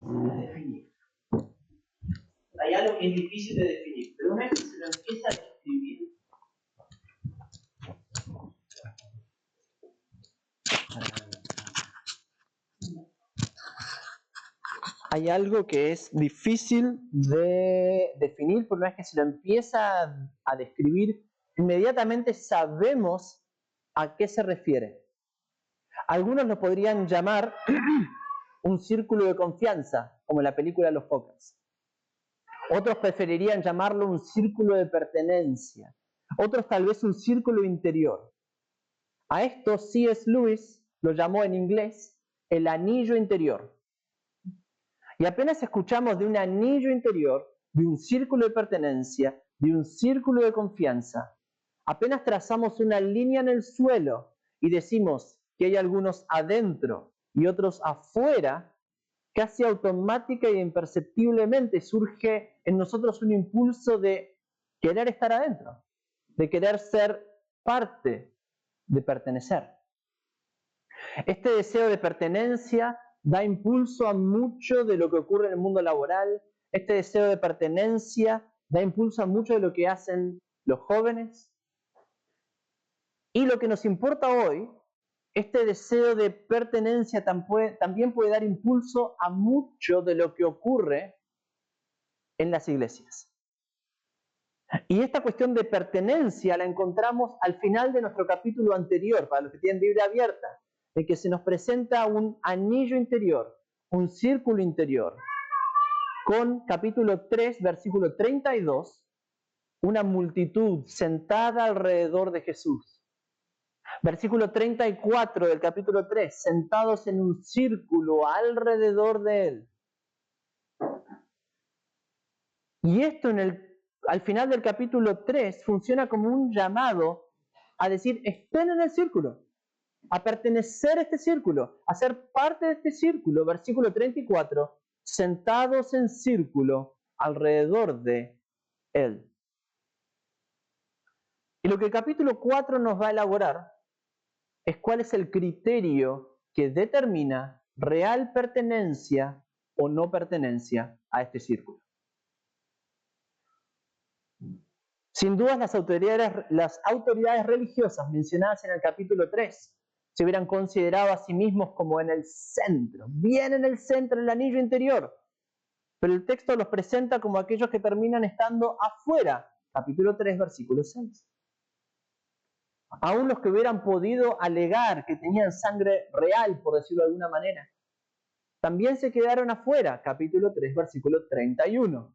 de definir. Hay algo que es difícil de definir, pero una vez que se lo empieza a describir, hay algo que es difícil de definir, pero una vez que se lo empieza a describir, inmediatamente sabemos a qué se refiere. Algunos lo podrían llamar un círculo de confianza, como en la película Los Pocas. Otros preferirían llamarlo un círculo de pertenencia. Otros tal vez un círculo interior. A esto C.S. Lewis lo llamó en inglés el anillo interior. Y apenas escuchamos de un anillo interior, de un círculo de pertenencia, de un círculo de confianza, apenas trazamos una línea en el suelo y decimos que hay algunos adentro y otros afuera, casi automática e imperceptiblemente surge en nosotros un impulso de querer estar adentro, de querer ser parte, de pertenecer. Este deseo de pertenencia da impulso a mucho de lo que ocurre en el mundo laboral. Este deseo de pertenencia da impulso a mucho de lo que hacen los jóvenes. Y lo que nos importa hoy, este deseo de pertenencia también puede dar impulso a mucho de lo que ocurre en las iglesias. Y esta cuestión de pertenencia la encontramos al final de nuestro capítulo anterior, para los que tienen Biblia abierta, en que se nos presenta un anillo interior, un círculo interior, con capítulo 3, versículo 32, una multitud sentada alrededor de Jesús. Versículo 34 del capítulo 3, sentados en un círculo alrededor de él. Y esto al final del capítulo 3 funciona como un llamado a decir, estén en el círculo, a pertenecer a este círculo, a ser parte de este círculo. Versículo 34, sentados en círculo alrededor de él. Y lo que el capítulo 4 nos va a elaborar es cuál es el criterio que determina real pertenencia o no pertenencia a este círculo. Sin dudas, las autoridades religiosas mencionadas en el capítulo 3 se hubieran considerado a sí mismos como en el centro, bien en el centro, en el anillo interior. Pero el texto los presenta como aquellos que terminan estando afuera. Capítulo 3, versículo 6. Aún los que hubieran podido alegar que tenían sangre real, por decirlo de alguna manera, también se quedaron afuera. Capítulo 3, versículo 31.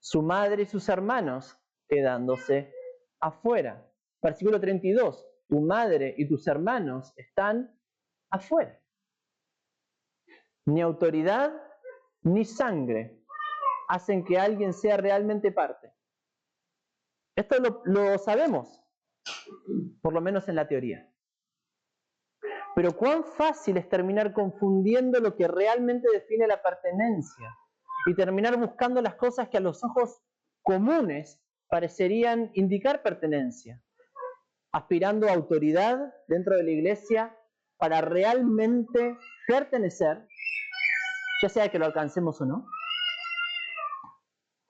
Su madre y sus hermanos quedándose afuera. Versículo 32. Tu madre y tus hermanos están afuera. Ni autoridad ni sangre hacen que alguien sea realmente parte. Esto lo sabemos, por lo menos en la teoría. Pero cuán fácil es terminar confundiendo lo que realmente define la pertenencia y terminar buscando las cosas que a los ojos comunes parecerían indicar pertenencia, aspirando a autoridad dentro de la iglesia para realmente pertenecer, ya sea que lo alcancemos o no,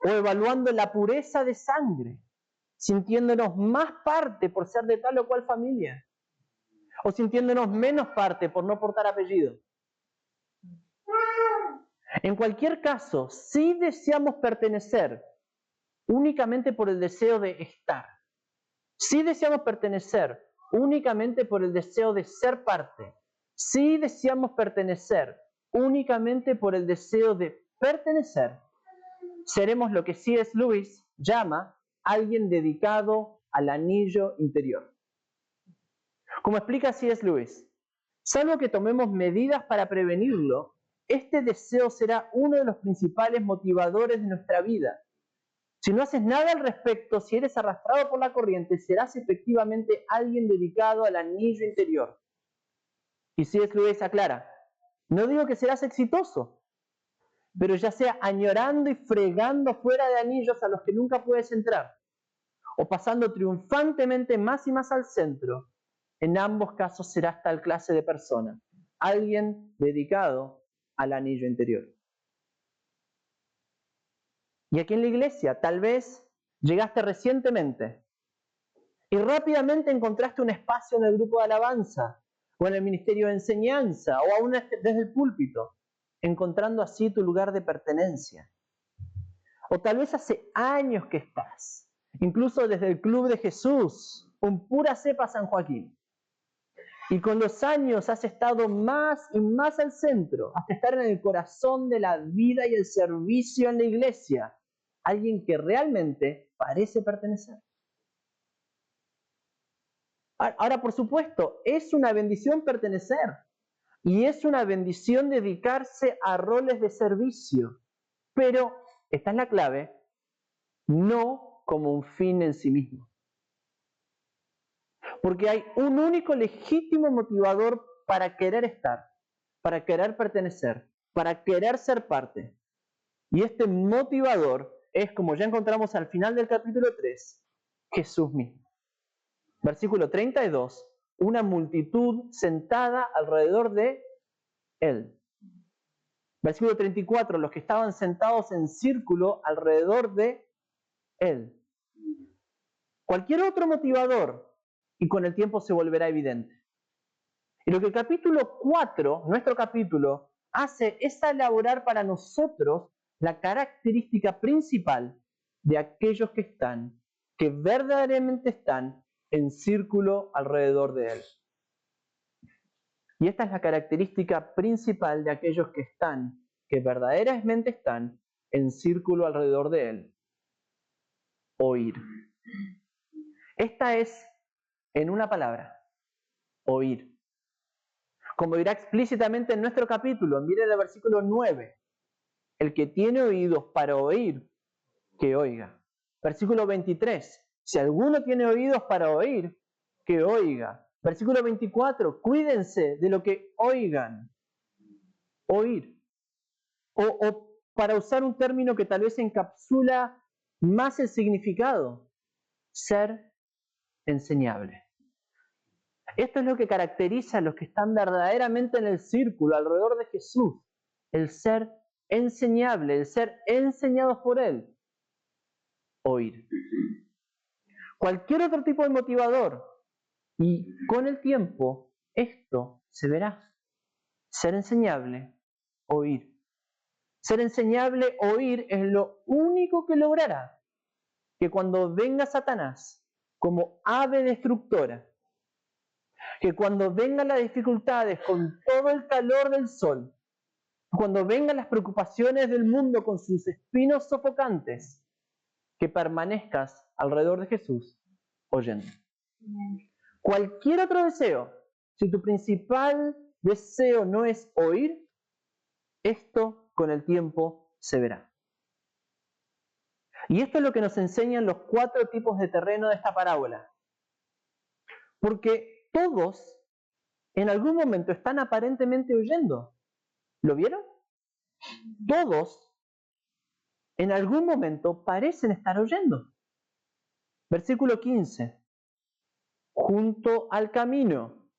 o evaluando la pureza de sangre, sintiéndonos más parte por ser de tal o cual familia, o sintiéndonos menos parte por no portar apellido. En cualquier caso, si deseamos pertenecer únicamente por el deseo de estar, si deseamos pertenecer únicamente por el deseo de ser parte, si deseamos pertenecer únicamente por el deseo de pertenecer, seremos lo que C.S. Lewis llama alguien dedicado al anillo interior. Como explica C.S. Lewis, salvo que tomemos medidas para prevenirlo, este deseo será uno de los principales motivadores de nuestra vida. Si no haces nada al respecto, si eres arrastrado por la corriente, serás efectivamente alguien dedicado al anillo interior. Y C.S. Lewis aclara, no digo que serás exitoso, pero ya sea añorando y fregando fuera de anillos a los que nunca puedes entrar, o pasando triunfantemente más y más al centro, en ambos casos serás tal clase de persona, alguien dedicado al anillo interior. Y aquí en la iglesia, tal vez llegaste recientemente y rápidamente encontraste un espacio en el grupo de alabanza, o en el ministerio de enseñanza, o aún desde el púlpito, encontrando así tu lugar de pertenencia. O tal vez hace años que estás, incluso desde el Club de Jesús, un pura cepa San Joaquín. Y con los años has estado más y más al centro, hasta estar en el corazón de la vida y el servicio en la iglesia. Alguien que realmente parece pertenecer. Ahora, por supuesto, es una bendición pertenecer. Y es una bendición dedicarse a roles de servicio. Pero, esta es la clave, no como un fin en sí mismo. Porque hay un único legítimo motivador para querer estar, para querer pertenecer, para querer ser parte. Y este motivador es, como ya encontramos al final del capítulo 3, Jesús mismo. Versículo 32, una multitud sentada alrededor de él. Versículo 34, los que estaban sentados en círculo alrededor de él. Cualquier otro motivador, y con el tiempo se volverá evidente. Y lo que el capítulo 4, nuestro capítulo, hace es elaborar para nosotros la característica principal de aquellos que verdaderamente están en círculo alrededor de él. Y esta es la característica principal de aquellos que verdaderamente están en círculo alrededor de él. Oír. Esta es, en una palabra, oír. Como dirá explícitamente en nuestro capítulo, miren el versículo 9. El que tiene oídos para oír, que oiga. Versículo 23. Si alguno tiene oídos para oír, que oiga. Versículo 24. Cuídense de lo que oigan. Oír. O para usar un término que tal vez encapsula más el significado, ser enseñable. Esto es lo que caracteriza a los que están verdaderamente en el círculo alrededor de Jesús, el ser enseñable, el ser enseñados por Él. Oír. Cualquier otro tipo de motivador, y con el tiempo esto se verá. Ser enseñable, oír. Ser enseñable, oír es lo único que logrará que cuando venga Satanás como ave destructora, que cuando vengan las dificultades con todo el calor del sol, cuando vengan las preocupaciones del mundo con sus espinos sofocantes, que permanezcas alrededor de Jesús oyendo. Cualquier otro deseo, si tu principal deseo no es oír, esto con el tiempo se verá. Y esto es lo que nos enseñan los 4 tipos de terreno de esta parábola. Porque todos en algún momento están aparentemente oyendo. ¿Lo vieron? Todos en algún momento parecen estar oyendo. Versículo 15. Junto al camino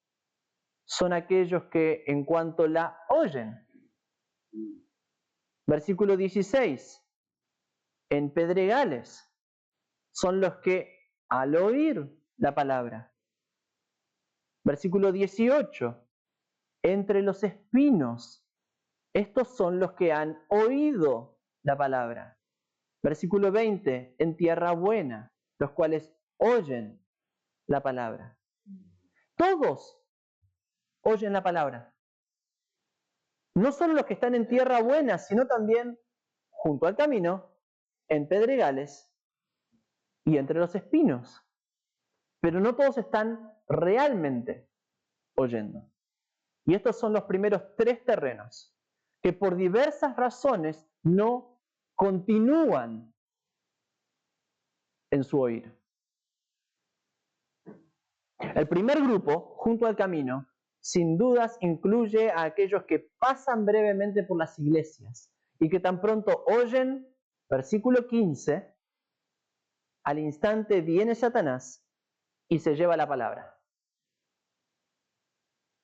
son aquellos que en cuanto la oyen. Versículo 16. En pedregales son los que al oír la palabra. Versículo 18. Entre los espinos, estos son los que han oído la palabra. Versículo 20. En tierra buena, los cuales oyen la palabra. Todos oyen la palabra. No solo los que están en tierra buena, sino también junto al camino, en pedregales y entre los espinos. Pero no todos están realmente oyendo. Y estos son los primeros 3 terrenos que por diversas razones no continúan en su oír. El primer grupo, junto al camino, sin dudas incluye a aquellos que pasan brevemente por las iglesias y que tan pronto oyen, versículo 15, al instante viene Satanás y se lleva la palabra.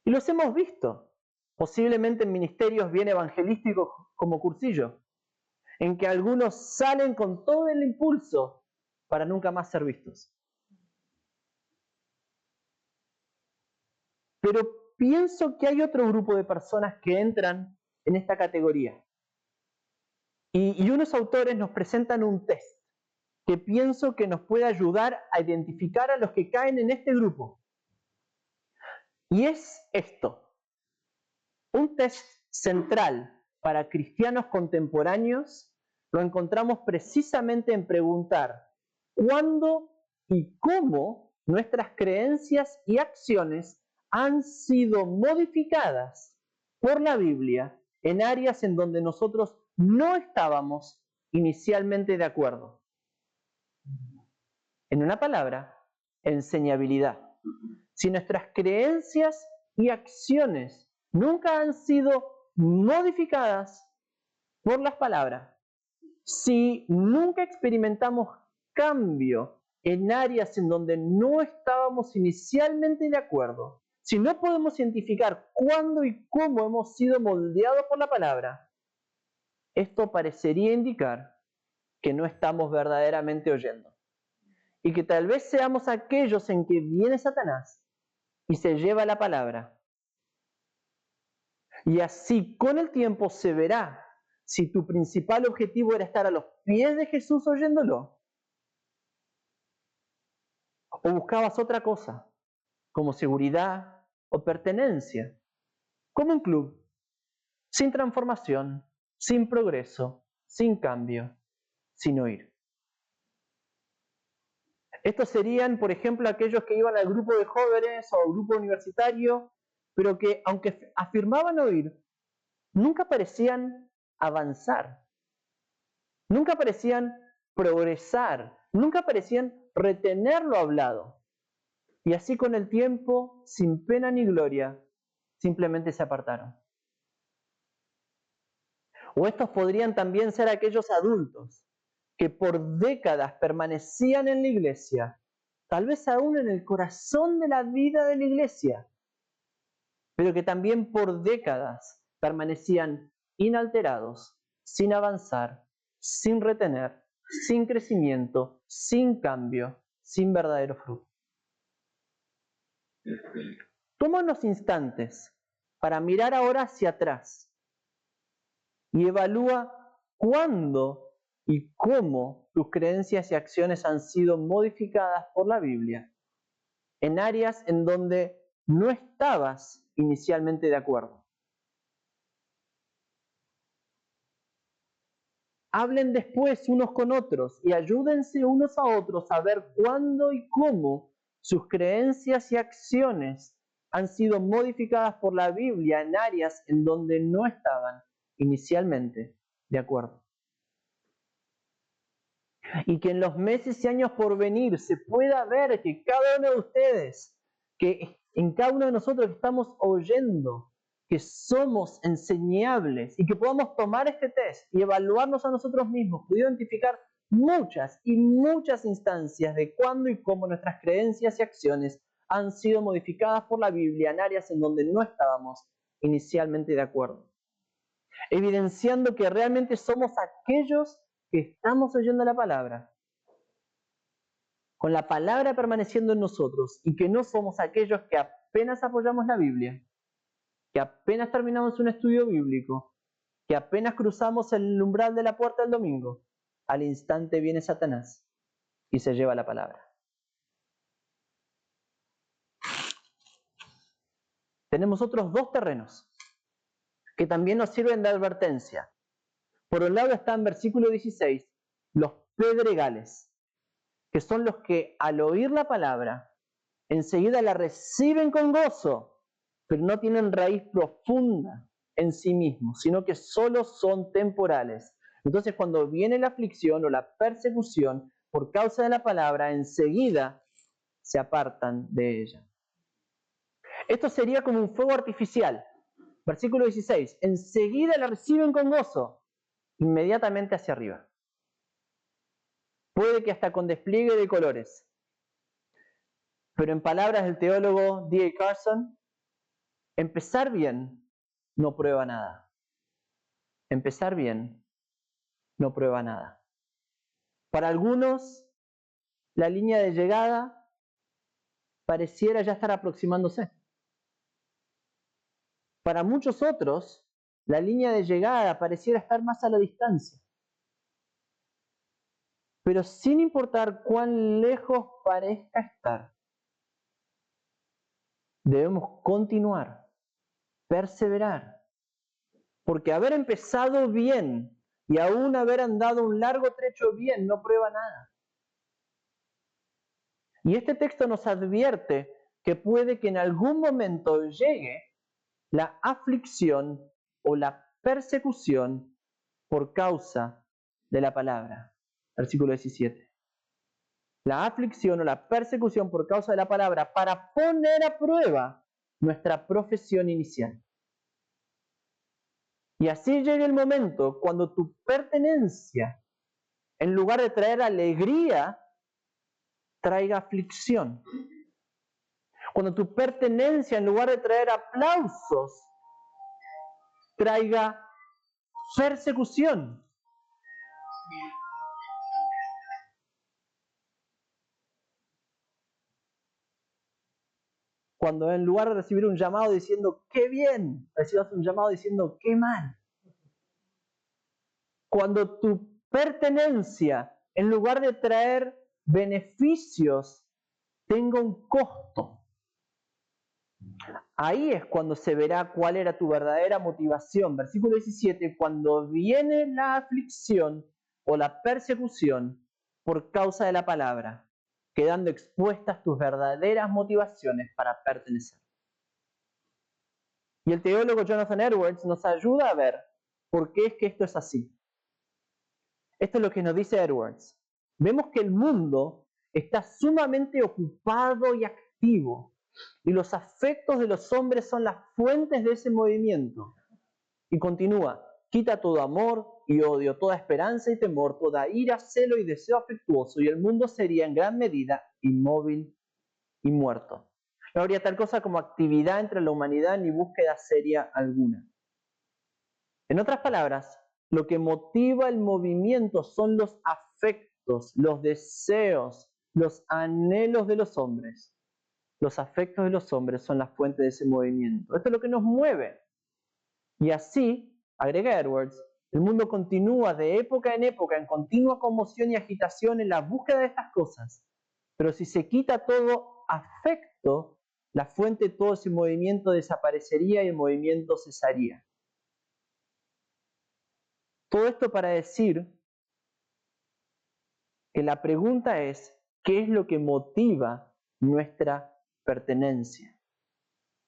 Y los hemos visto, posiblemente en ministerios bien evangelísticos como Cursillo, en que algunos salen con todo el impulso para nunca más ser vistos. Pero pienso que hay otro grupo de personas que entran en esta categoría. Y unos autores nos presentan un test que pienso que nos puede ayudar a identificar a los que caen en este grupo. Y es esto: un test central para cristianos contemporáneos lo encontramos precisamente en preguntar cuándo y cómo nuestras creencias y acciones han sido modificadas por la Biblia en áreas en donde nosotros no estábamos inicialmente de acuerdo. En una palabra, enseñabilidad. Si nuestras creencias y acciones nunca han sido modificadas por las palabras, si nunca experimentamos cambio en áreas en donde no estábamos inicialmente de acuerdo, si no podemos identificar cuándo y cómo hemos sido moldeados por la palabra, esto parecería indicar que no estamos verdaderamente oyendo. Y que tal vez seamos aquellos en que viene Satanás y se lleva la palabra. Y así con el tiempo se verá si tu principal objetivo era estar a los pies de Jesús oyéndolo, o buscabas otra cosa, como seguridad o pertenencia, como un club, sin transformación, sin progreso, sin cambio, sin oír. Estos serían, por ejemplo, aquellos que iban al grupo de jóvenes o al grupo universitario, pero que, aunque afirmaban oír, nunca parecían avanzar, nunca parecían progresar, nunca parecían retener lo hablado. Y así con el tiempo, sin pena ni gloria, simplemente se apartaron. O estos podrían también ser aquellos adultos que por décadas permanecían en la iglesia, tal vez aún en el corazón de la vida de la iglesia, pero que también por décadas permanecían inalterados, sin avanzar, sin retener, sin crecimiento, sin cambio, sin verdadero fruto. Toma unos instantes para mirar ahora hacia atrás y evalúa cuándo y cómo tus creencias y acciones han sido modificadas por la Biblia en áreas en donde no estabas inicialmente de acuerdo. Hablen después unos con otros y ayúdense unos a otros a ver cuándo y cómo sus creencias y acciones han sido modificadas por la Biblia en áreas en donde no estaban inicialmente de acuerdo. Y que en los meses y años por venir se pueda ver que cada uno de ustedes, que en cada uno de nosotros estamos oyendo, que somos enseñables y que podamos tomar este test y evaluarnos a nosotros mismos, pudiendo identificar muchas y muchas instancias de cuándo y cómo nuestras creencias y acciones han sido modificadas por la Biblia en áreas en donde no estábamos inicialmente de acuerdo. Evidenciando que realmente somos aquellos que estamos oyendo la palabra, con la palabra permaneciendo en nosotros, y que no somos aquellos que apenas apoyamos la Biblia, que apenas terminamos un estudio bíblico, que apenas cruzamos el umbral de la puerta del domingo, al instante viene Satanás y se lleva la palabra. Tenemos otros dos terrenos que también nos sirven de advertencia. Por un lado está en versículo 16, los pedregales, que son los que al oír la palabra, enseguida la reciben con gozo, pero no tienen raíz profunda en sí mismos, sino que solo son temporales. Entonces cuando viene la aflicción o la persecución por causa de la palabra, enseguida se apartan de ella. Esto sería como un fuego artificial. Versículo 16, enseguida la reciben con gozo, inmediatamente hacia arriba. Puede que hasta con despliegue de colores. Pero en palabras del teólogo D.A. Carson, empezar bien no prueba nada. Empezar bien no prueba nada. Para algunos, la línea de llegada pareciera ya estar aproximándose. Para muchos otros, la línea de llegada pareciera estar más a la distancia. Pero sin importar cuán lejos parezca estar, debemos continuar, perseverar, porque haber empezado bien y aún haber andado un largo trecho bien no prueba nada. Y este texto nos advierte que puede que en algún momento llegue la aflicción o la persecución por causa de la palabra. Versículo 17. La aflicción o la persecución por causa de la palabra para poner a prueba nuestra profesión inicial. Y así llega el momento cuando tu pertenencia, en lugar de traer alegría, traiga aflicción. Cuando tu pertenencia, en lugar de traer aplausos, traiga persecución. Cuando en lugar de recibir un llamado diciendo ¡qué bien!, recibas un llamado diciendo ¡qué mal! Cuando tu pertenencia, en lugar de traer beneficios, tenga un costo. Ahí es cuando se verá cuál era tu verdadera motivación. Versículo 17, cuando viene la aflicción o la persecución por causa de la palabra, quedando expuestas tus verdaderas motivaciones para pertenecer. Y el teólogo Jonathan Edwards nos ayuda a ver por qué es que esto es así. Esto es lo que nos dice Edwards. Vemos que el mundo está sumamente ocupado y activo, y los afectos de los hombres son las fuentes de ese movimiento. Y continúa, quita todo amor y odio, toda esperanza y temor, toda ira, celo y deseo afectuoso, y el mundo sería en gran medida inmóvil y muerto. No habría tal cosa como actividad entre la humanidad ni búsqueda seria alguna. En otras palabras, lo que motiva el movimiento son los afectos, los deseos, los anhelos de los hombres. Los afectos de los hombres son la fuente de ese movimiento. Esto es lo que nos mueve. Y así, agrega Edwards, el mundo continúa de época en época en continua conmoción y agitación en la búsqueda de estas cosas. Pero si se quita todo afecto, la fuente de todo ese movimiento desaparecería y el movimiento cesaría. Todo esto para decir que la pregunta es, ¿qué es lo que motiva nuestra pertenencia?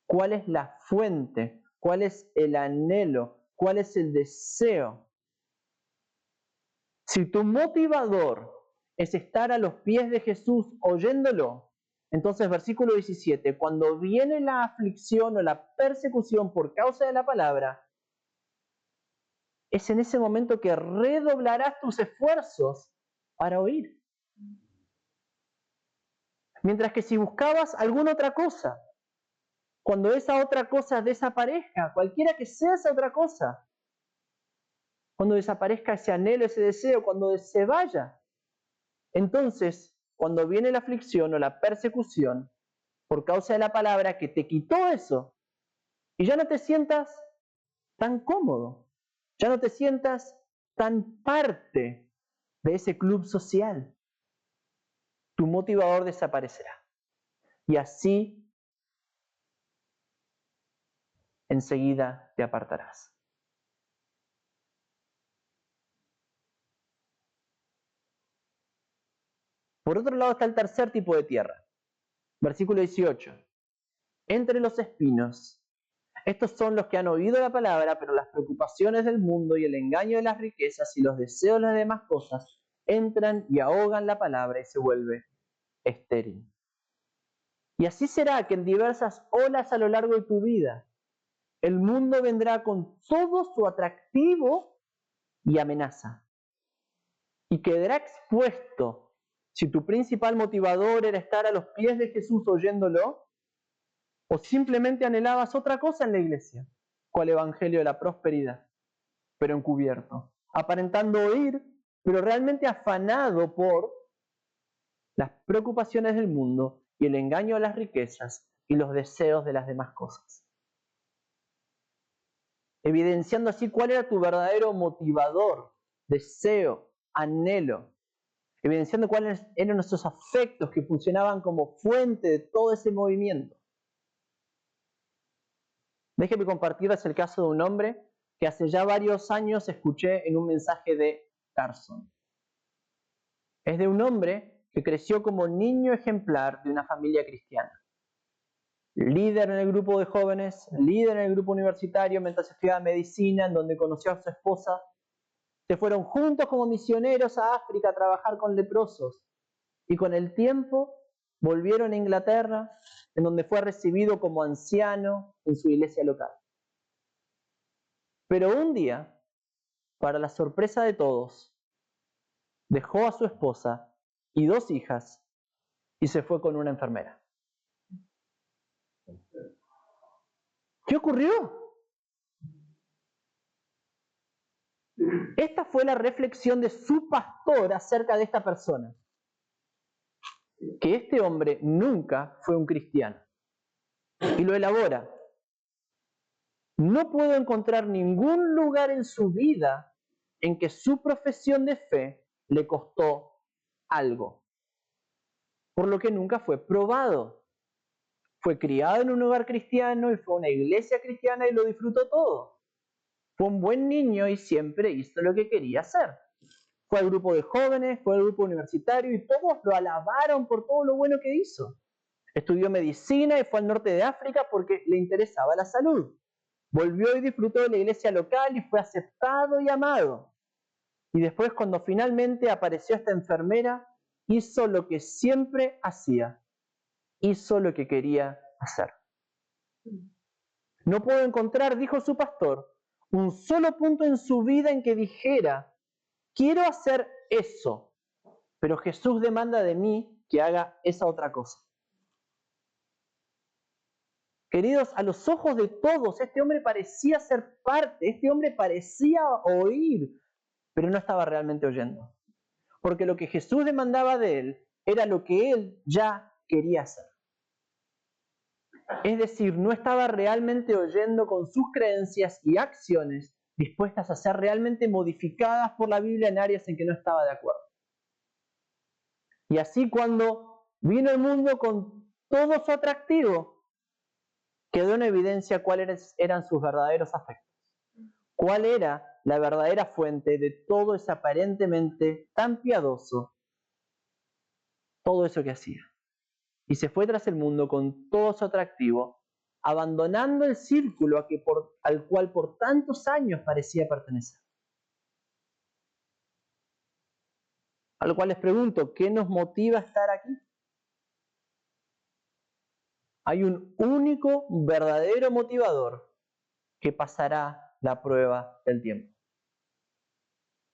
¿Cuál es la fuente? ¿Cuál es el anhelo? ¿Cuál es el deseo? Si tu motivador es estar a los pies de Jesús oyéndolo, entonces versículo 17, cuando viene la aflicción o la persecución por causa de la palabra, es en ese momento que redoblarás tus esfuerzos para oír. Mientras que si buscabas alguna otra cosa, cuando esa otra cosa desaparezca, cualquiera que sea esa otra cosa, cuando desaparezca ese anhelo, ese deseo, cuando se vaya, entonces, cuando viene la aflicción o la persecución por causa de la palabra que te quitó eso, y ya no te sientas tan cómodo, ya no te sientas tan parte de ese club social, tu motivador desaparecerá. Y así enseguida te apartarás. Por otro lado está el tercer tipo de tierra. Versículo 18. Entre los espinos. Estos son los que han oído la palabra, pero las preocupaciones del mundo y el engaño de las riquezas y los deseos de las demás cosas entran y ahogan la palabra y se vuelve estéril. Y así será que en diversas olas a lo largo de tu vida, el mundo vendrá con todo su atractivo y amenaza. Y quedará expuesto. Si tu principal motivador era estar a los pies de Jesús oyéndolo, o simplemente anhelabas otra cosa en la iglesia, cual evangelio de la prosperidad, pero encubierto. aparentando oír, pero realmente afanado por las preocupaciones del mundo y el engaño de las riquezas y los deseos de las demás cosas. Evidenciando así cuál era tu verdadero motivador, deseo, anhelo. Evidenciando cuáles eran nuestros afectos que funcionaban como fuente de todo ese movimiento. Déjeme compartirles el caso de un hombre que hace ya varios años escuché en un mensaje de Carson. Es de un hombre que creció como niño ejemplar de una familia cristiana. Líder en el grupo de jóvenes, líder en el grupo universitario mientras estudiaba medicina, en donde conoció a su esposa. Se fueron juntos como misioneros a África a trabajar con leprosos. Y con el tiempo volvieron a Inglaterra, en donde fue recibido como anciano en su iglesia local. Pero un día, para la sorpresa de todos, dejó a su esposa y 2 hijas y se fue con una enfermera. ¿Qué ocurrió? Esta fue la reflexión de su pastor acerca de esta persona. Que este hombre nunca fue un cristiano. Y lo elabora. No puedo encontrar ningún lugar en su vida en que su profesión de fe le costó algo. Por lo que nunca fue probado. Fue criado en un hogar cristiano y fue a una iglesia cristiana y lo disfrutó todo. Fue un buen niño y siempre hizo lo que quería hacer. Fue al grupo de jóvenes, fue al grupo universitario y todos lo alabaron por todo lo bueno que hizo. Estudió medicina y fue al norte de África porque le interesaba la salud. Volvió y disfrutó de la iglesia local y fue aceptado y amado. Y después, cuando finalmente apareció esta enfermera, hizo lo que siempre hacía. Hizo lo que quería hacer. No puedo encontrar, dijo su pastor, un solo punto en su vida en que dijera, quiero hacer eso, pero Jesús demanda de mí que haga esa otra cosa. Queridos, a los ojos de todos, este hombre parecía ser parte, este hombre parecía oír, pero no estaba realmente oyendo. Porque lo que Jesús demandaba de él era lo que él ya quería hacer. Es decir, no estaba realmente oyendo con sus creencias y acciones dispuestas a ser realmente modificadas por la Biblia en áreas en que no estaba de acuerdo. Y así cuando vino el mundo con todo su atractivo, quedó en evidencia cuáles eran sus verdaderos afectos. ¿Cuál era la verdadera fuente de todo ese aparentemente tan piadoso, todo eso que hacía? Y se fue tras el mundo con todo su atractivo, abandonando el círculo al cual por tantos años parecía pertenecer. A lo cual les pregunto, ¿qué nos motiva a estar aquí? Hay un único verdadero motivador que pasará la prueba del tiempo.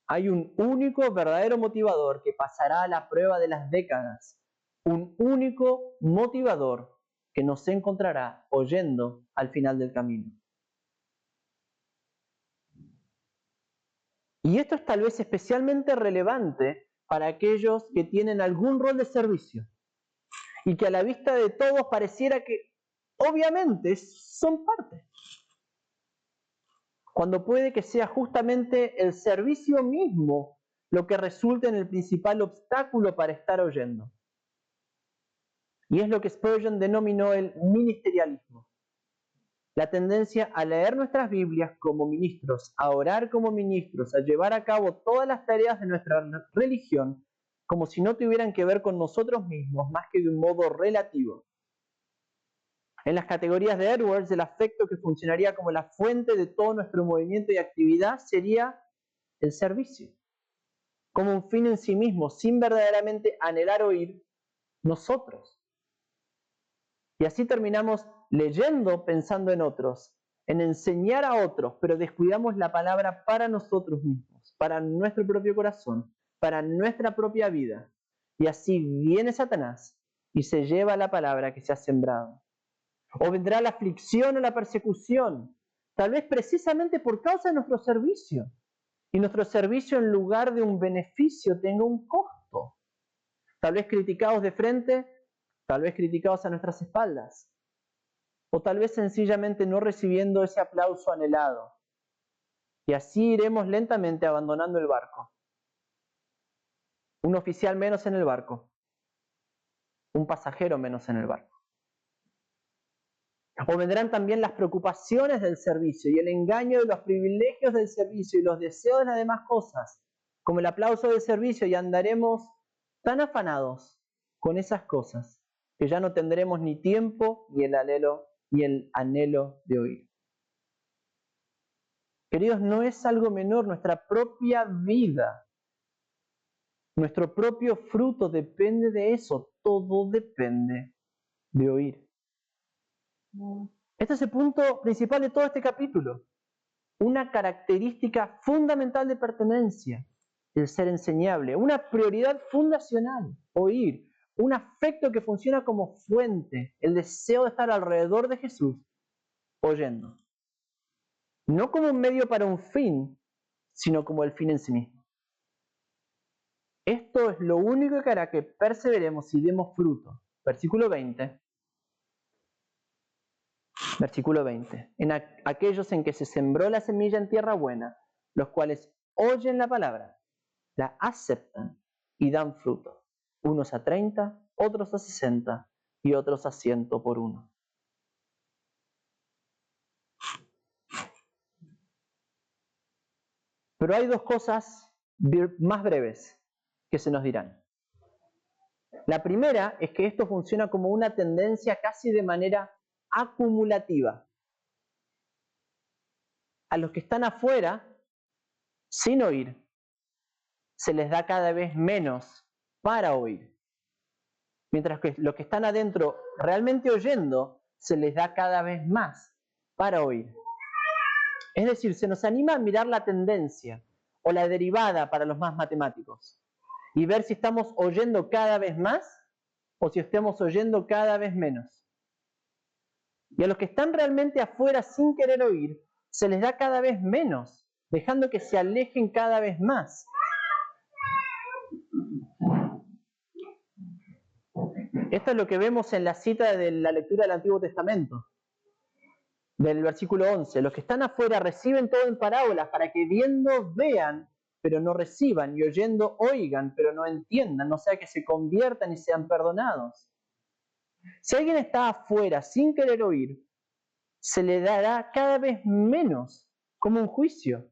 Hay un único verdadero motivador que pasará la prueba de las décadas. Un único motivador que nos encontrará oyendo al final del camino. Y esto es tal vez especialmente relevante para aquellos que tienen algún rol de servicio y que a la vista de todos pareciera que obviamente son parte. Cuando puede que sea justamente el servicio mismo lo que resulte en el principal obstáculo para estar oyendo. Y es lo que Spurgeon denominó el ministerialismo. La tendencia a leer nuestras Biblias como ministros, a orar como ministros, a llevar a cabo todas las tareas de nuestra religión como si no tuvieran que ver con nosotros mismos más que de un modo relativo. En las categorías de Edwards, el afecto que funcionaría como la fuente de todo nuestro movimiento y actividad sería el servicio, como un fin en sí mismo, sin verdaderamente anhelar oír nosotros. Y así terminamos leyendo pensando en otros, en enseñar a otros, pero descuidamos la palabra para nosotros mismos, para nuestro propio corazón, para nuestra propia vida. Y así viene Satanás y se lleva la palabra que se ha sembrado. O vendrá la aflicción o la persecución, tal vez precisamente por causa de nuestro servicio. y nuestro servicio, en lugar de un beneficio, tenga un costo. Tal vez criticados de frente, tal vez criticados a nuestras espaldas, o tal vez sencillamente no recibiendo ese aplauso anhelado. Y así iremos lentamente abandonando el barco. Un oficial menos en el barco, un pasajero menos en el barco. O vendrán también las preocupaciones del servicio y el engaño de los privilegios del servicio y los deseos de las demás cosas, como el aplauso del servicio, y andaremos tan afanados con esas cosas que ya no tendremos ni tiempo ni el anhelo de oír. Queridos, no es algo menor nuestra propia vida. Nuestro propio fruto depende de eso. Todo depende de oír. Este es el punto principal de todo este capítulo. Una característica fundamental de pertenencia, el ser enseñable. Una prioridad fundacional, oír. Un afecto que funciona como fuente, el deseo de estar alrededor de Jesús, oyendo. No como un medio para un fin, sino como el fin en sí mismo. Esto es lo único que hará que perseveremos y demos fruto. Versículo 20. Versículo 20. En aquellos en que se sembró la semilla en tierra buena, los cuales oyen la palabra, la aceptan y dan fruto. Unos a 30, otros a 60 y otros a 100 por uno. Pero hay dos cosas más breves que se nos dirán. La primera es que esto funciona como una tendencia casi de manera acumulativa. A los que están afuera, sin oír, se les da cada vez menos para oír. Mientras que los que están adentro realmente oyendo, se les da cada vez más para oír. Es decir, se nos anima a mirar la tendencia o la derivada para los más matemáticos y ver si estamos oyendo cada vez más o si estamos oyendo cada vez menos. Y a los que están realmente afuera sin querer oír, se les da cada vez menos, dejando que se alejen cada vez más. Esto es lo que vemos en la cita de la lectura del Antiguo Testamento, del versículo 11. Los que están afuera reciben todo en parábolas para que viendo vean, pero no reciban, y oyendo oigan, pero no entiendan, no sea que se conviertan y sean perdonados. Si alguien está afuera sin querer oír, se le dará cada vez menos, como un juicio.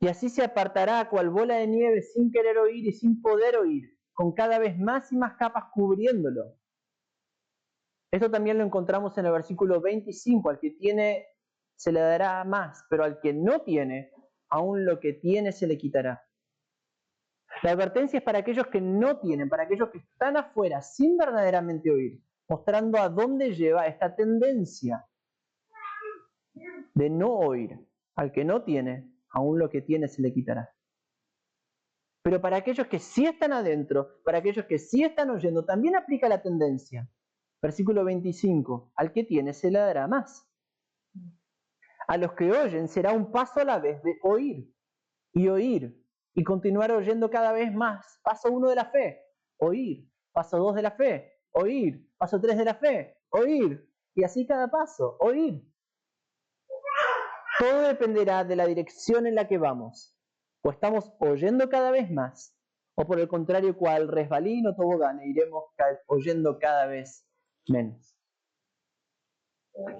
Y así se apartará cual bola de nieve sin querer oír y sin poder oír, con cada vez más y más capas cubriéndolo. Esto también lo encontramos en el versículo 25. Al que tiene se le dará más, pero al que no tiene, aún lo que tiene se le quitará. La advertencia es para aquellos que no tienen, para aquellos que están afuera sin verdaderamente oír, mostrando a dónde lleva esta tendencia de no oír. Al que no tiene, aún lo que tiene se le quitará. Pero para aquellos que sí están adentro, para aquellos que sí están oyendo, también aplica la tendencia. Versículo 25, al que tiene se le dará más. A los que oyen será un paso a la vez de oír y continuar oyendo cada vez más. Paso 1 de la fe, oír. Paso 2 de la fe, oír. Paso 3 de la fe, oír. Y así cada paso, oír. Todo dependerá de la dirección en la que vamos. O estamos oyendo cada vez más, o por el contrario, cual resbalín o tobogán, iremos oyendo cada vez menos.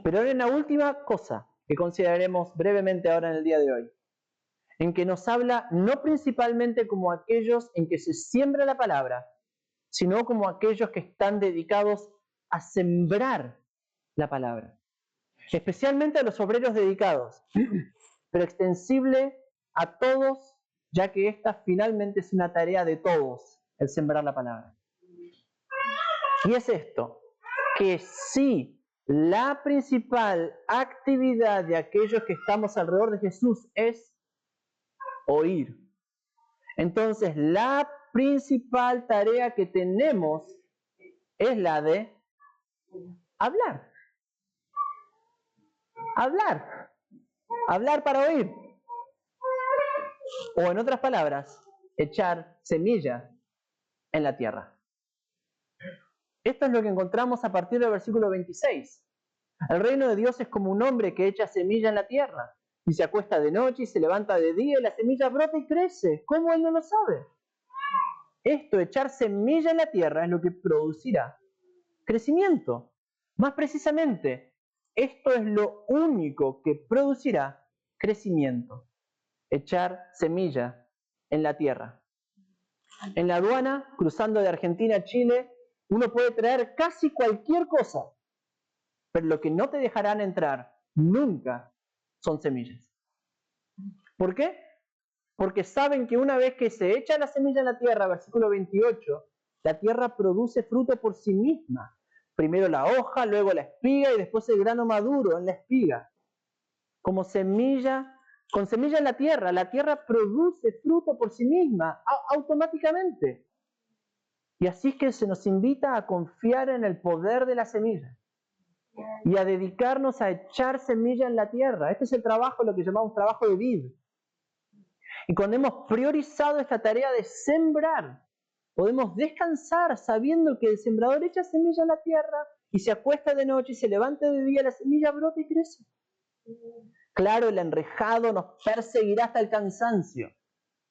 Pero ahora en la última cosa que consideraremos brevemente ahora en el día de hoy, en que nos habla no principalmente como aquellos en que se siembra la palabra, sino como aquellos que están dedicados a sembrar la palabra. Especialmente a los obreros dedicados, pero extensible a todos, ya que esta finalmente es una tarea de todos, el sembrar la palabra. Y es esto, que si la principal actividad de aquellos que estamos alrededor de Jesús es oír, entonces la principal tarea que tenemos es la de hablar. Hablar para oír. O en otras palabras, echar semilla en la tierra. Esto es lo que encontramos a partir del versículo 26. El reino de Dios es como un hombre que echa semilla en la tierra y se acuesta de noche y se levanta de día y la semilla brota y crece. ¿Cómo él no lo sabe? Esto, echar semilla en la tierra, es lo que producirá crecimiento. Más precisamente, esto es lo único que producirá crecimiento. Echar semilla en la tierra. En la aduana, cruzando de Argentina a Chile, uno puede traer casi cualquier cosa, pero lo que no te dejarán entrar nunca son semillas. ¿Por qué? Porque saben que una vez que se echa la semilla en la tierra, versículo 28, la tierra produce fruto por sí misma. Primero la hoja, luego la espiga y después el grano maduro en la espiga. Como semilla, con semilla en la tierra produce fruto por sí misma, automáticamente. Y así es que se nos invita a confiar en el poder de la semilla y a dedicarnos a echar semilla en la tierra. Este es el trabajo, lo que llamamos trabajo de vid. Y cuando hemos priorizado esta tarea de sembrar, podemos descansar sabiendo que el sembrador echa semilla en la tierra y se acuesta de noche y se levanta de día, la semilla brota y crece. Claro, el enrejado nos perseguirá hasta el cansancio,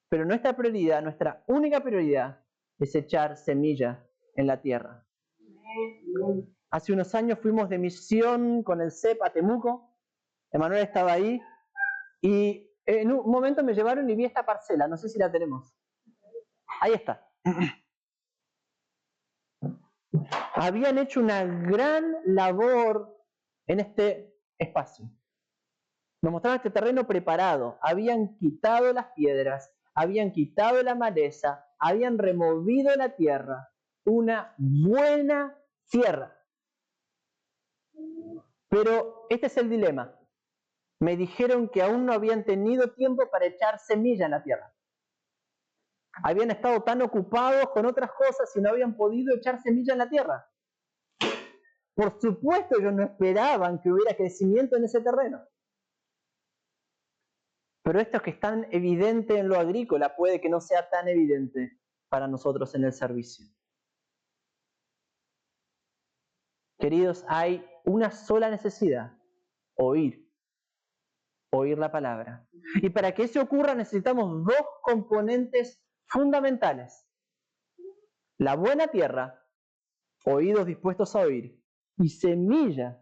pero nuestra prioridad, nuestra única prioridad, es echar semilla en la tierra. Hace unos años fuimos de misión con el CEP a Temuco. Emanuel estaba ahí y en un momento me llevaron y vi esta parcela, no sé si la tenemos. Ahí está. Habían hecho una gran labor en este espacio. Nos mostraron este terreno preparado. Habían quitado las piedras, habían quitado la maleza, habían removido la tierra. Una buena tierra. Pero este es el dilema. Me dijeron que aún no habían tenido tiempo para echar semilla en la tierra. Habían estado tan ocupados con otras cosas y no habían podido echar semilla en la tierra. Por supuesto, ellos no esperaban que hubiera crecimiento en ese terreno. Pero esto que es tan evidente en lo agrícola puede que no sea tan evidente para nosotros en el servicio. Queridos, hay una sola necesidad: oír la palabra. Y para que eso ocurra necesitamos dos componentes fundamentales: la buena tierra, oídos dispuestos a oír, y semilla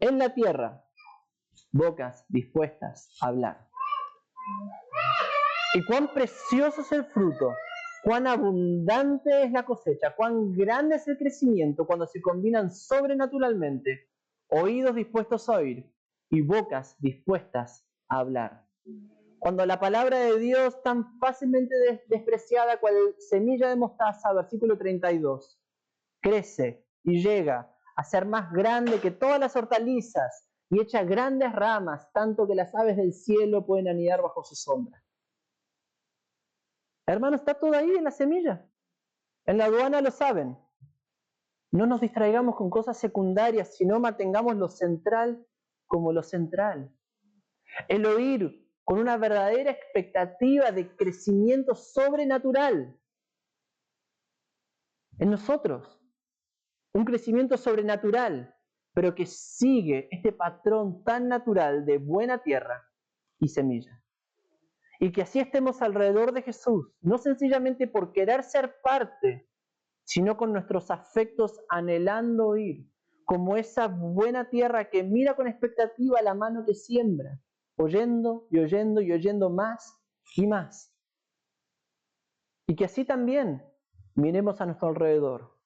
en la tierra, bocas dispuestas a hablar. Y cuán precioso es el fruto, cuán abundante es la cosecha, cuán grande es el crecimiento cuando se combinan sobrenaturalmente oídos dispuestos a oír y bocas dispuestas a hablar. Cuando la palabra de Dios, tan fácilmente despreciada cual semilla de mostaza, versículo 32, crece y llega a ser más grande que todas las hortalizas y echa grandes ramas, tanto que las aves del cielo pueden anidar bajo su sombra. Hermano, está todo ahí en la semilla. En la aduana lo saben. No nos distraigamos con cosas secundarias, sino mantengamos lo central como lo central. El oír con una verdadera expectativa de crecimiento sobrenatural en nosotros. Un crecimiento sobrenatural, pero que sigue este patrón tan natural de buena tierra y semilla. Y que así estemos alrededor de Jesús, no sencillamente por querer ser parte, sino con nuestros afectos anhelando oír, como esa buena tierra que mira con expectativa la mano que siembra, oyendo y oyendo y oyendo más y más. Y que así también miremos a nuestro alrededor,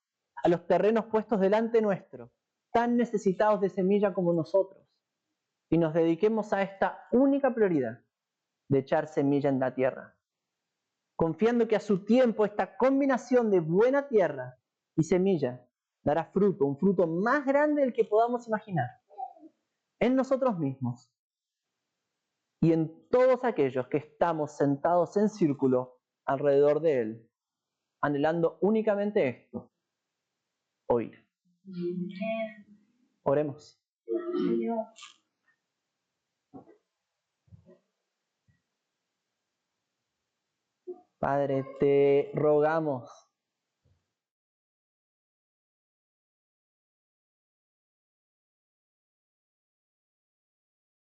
a los terrenos puestos delante nuestro, tan necesitados de semilla como nosotros, y nos dediquemos a esta única prioridad de echar semilla en la tierra, confiando que a su tiempo esta combinación de buena tierra y semilla dará fruto, un fruto más grande del que podamos imaginar, en nosotros mismos y en todos aquellos que estamos sentados en círculo alrededor de Él, anhelando únicamente esto: oír. Oremos. Padre, te rogamos